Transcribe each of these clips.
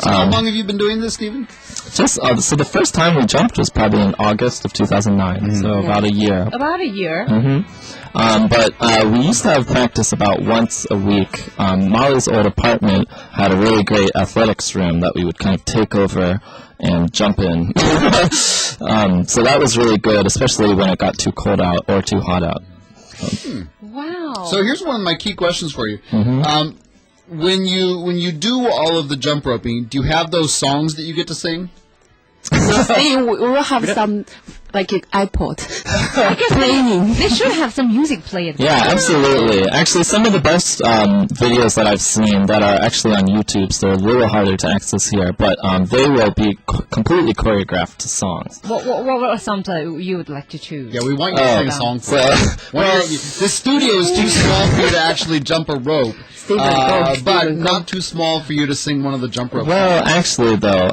So how long have you been doing this, Stephen? Just so the first time we jumped was probably in August of 2009, so about a year. About a year. But we used to have practice about once a week. Molly's old apartment had a really great athletics room that we would kind of take over and jump in. So that was really good, especially when it got too cold out or too hot out. Wow. So here's one of my key questions for you. When you do all of the jump roping, do you have those songs that you get to sing? We will have some, like an iPod playing. They should have some music playing. Yeah, absolutely. Actually, some of the best videos that I've seen that are actually on YouTube, so they're a little harder to access here, but they will be completely choreographed to songs. What are some that you would like to choose? Yeah, we want you to sing a song for us. The studio is too small for you to actually jump a rope. But not too small for you to sing one of the jump rope. Well, actually, though,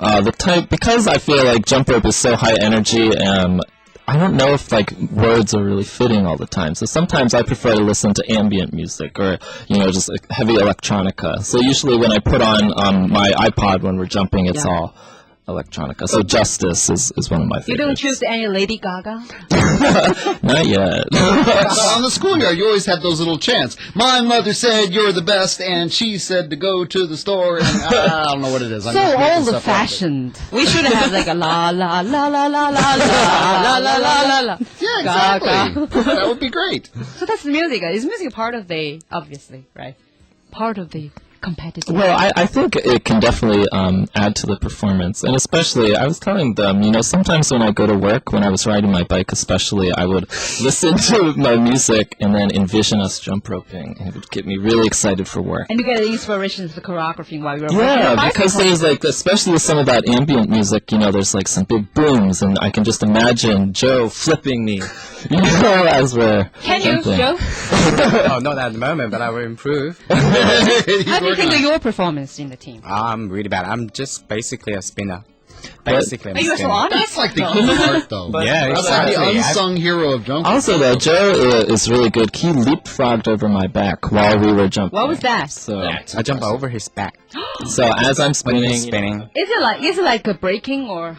because I feel like jump rope is so high energy, I don't know if like words are really fitting all the time. So sometimes I prefer to listen to ambient music or just like heavy electronica. So usually when I put on my iPod when we're jumping, it's all electronica. So Justice is one of my favorites. You don't choose any Lady Gaga? Not yet. On the schoolyard, you always had those little chants. My mother said you're the best, and she said to go to the store. And I don't know what it is. So old-fashioned. We should have like a la la la la la la la la la la la. Yeah, exactly. That would be great. So that's music. Is music part of the, obviously, right? Part of the competitive. Well, I think it can definitely add to the performance. And especially, I was telling them, sometimes when I go to work, when I was riding my bike especially, I would listen to my music and then envision us jump roping. And it would get me really excited for work. And you get inspiration for choreography while you're working. Because there's like, especially with some of that ambient music, there's like some big booms, and I can just imagine Joe flipping me, as we're Can jumping. you, Joe? Oh, not at the moment, but I will improve. How do you think of your performance in the team? I'm really bad. I'm just basically a spinner. Basically, Are you so honest? That's like the key part, though. Yeah, That's exactly. like the unsung hero of jumping. Also, though, Joe is really good. He leapfrogged over my back while we were jumping. What was that? So I jump over his back. So as I'm spinning, Is it like a breaking or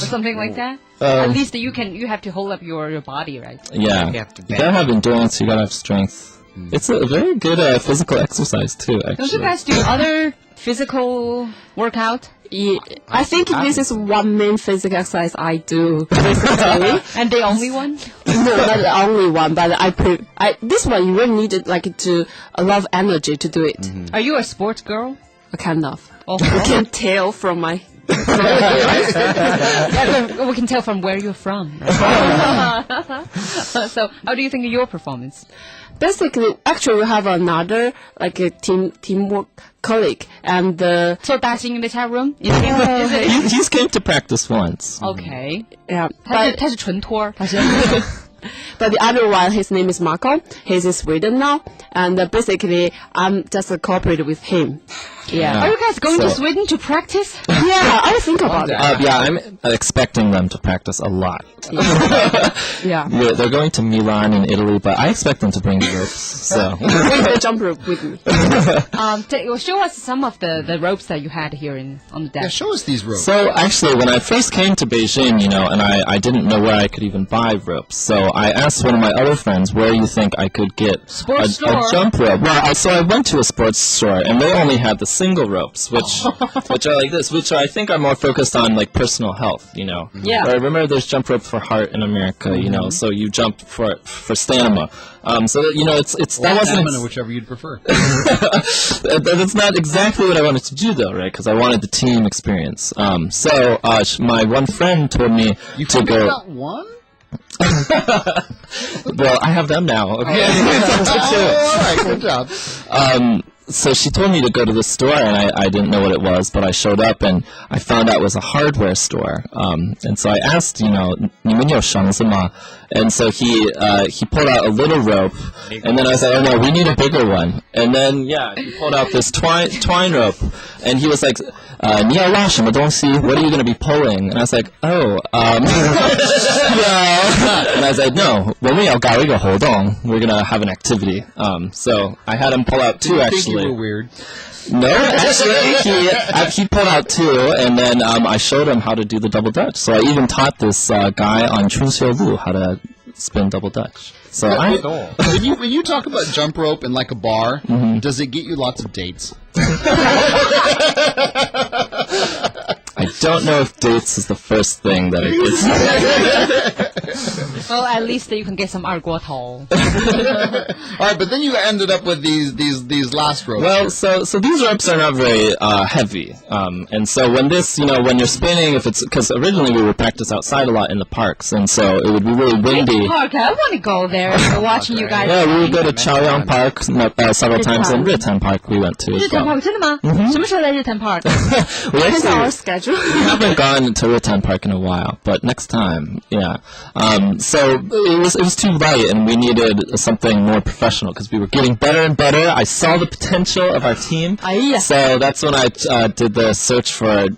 something like that? At least you have to hold up your body, right? Yeah, You have to you gotta have endurance. You gotta have strength. It's a very good physical exercise too. Actually, Don't you guys do other physical workout? Yeah, I think this is one main physical exercise I do basically. And the only one? No, not the only one, but this one you really need a lot of energy to do it. Are you a sports girl? Kind of. Oh. You can tell from my. Yeah, we can tell from where you're from. So, how do you think of your performance? Basically, actually, we have another like a teamwork colleague, and So that's in the chat room? he's came to practice once. Okay. yeah, 他是纯托，他是 but the other one, his name is Marco. He's in Sweden now, and basically, I'm just cooperating with him. Yeah. Are you guys going to Sweden to practice? Yeah, I think about it. Yeah, I'm expecting them to practice a lot. Yeah. They're going to Milan in Italy, but I expect them to bring the ropes. So Bring the jump rope with me. Show us some of the ropes that you had here on the deck. Yeah, show us these ropes. So actually, when I first came to Beijing, and I didn't know where I could even buy ropes, so I asked one of my other friends, where you think I could get a jump rope? Well, so I went to a sports store, and they only had the single ropes, which are like this, which I think are more focused on like personal health, Yeah. Or remember, there's jump rope for heart in America, so you jump for stamina. So it's that wasn't stamina, whichever you'd prefer. That's not exactly what I wanted to do, though, right? Because I wanted the team experience. So my one friend told me to go. You got one? Well, I have them now. Okay. All right, good job. So she told me to go to the store, and I didn't know what it was, but I showed up, and I found out it was a hardware store. And so I asked, 你们有绳子吗? And so he pulled out a little rope, and then I was like, oh no, we need a bigger one. And then, he pulled out this twine rope, and he was like, 你要拉什么东西? What are you going to be pulling? And I was like, no. And I was like, no, 我们要搞一个活动. We're going to have an activity. So I had him pull out two, actually. actually. You were weird. No, actually, he pulled out 2, and then I showed him how to do the double dutch. So I even taught this guy on Chunxiu Lu how to spin double dutch. So when you talk about jump rope in like a bar, does it get you lots of dates? I don't know if dates is the first thing that it gets. Well, at least you can get some 二锅头. All right, but then you ended up with these last ropes. Well, so these ropes are not very heavy, and so when when you're spinning, if it's because originally we would practice outside a lot in the parks, and so it would be really windy. Park, I want to go there. Watching you guys. Yeah, we would go to Chaoyang Park several times, and Ritan Park we went to. 日坛 Park 真的吗？什么时候来日坛 Park？ Depends on our schedule. We haven't gone to Ritan Park in a while, but next time, yeah. So it was too light, and we needed something more professional because we were getting better and better. I saw the potential of our team, so that's when I did the search for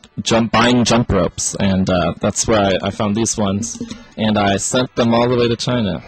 buying jump ropes, and that's where I found these ones, and I sent them all the way to China.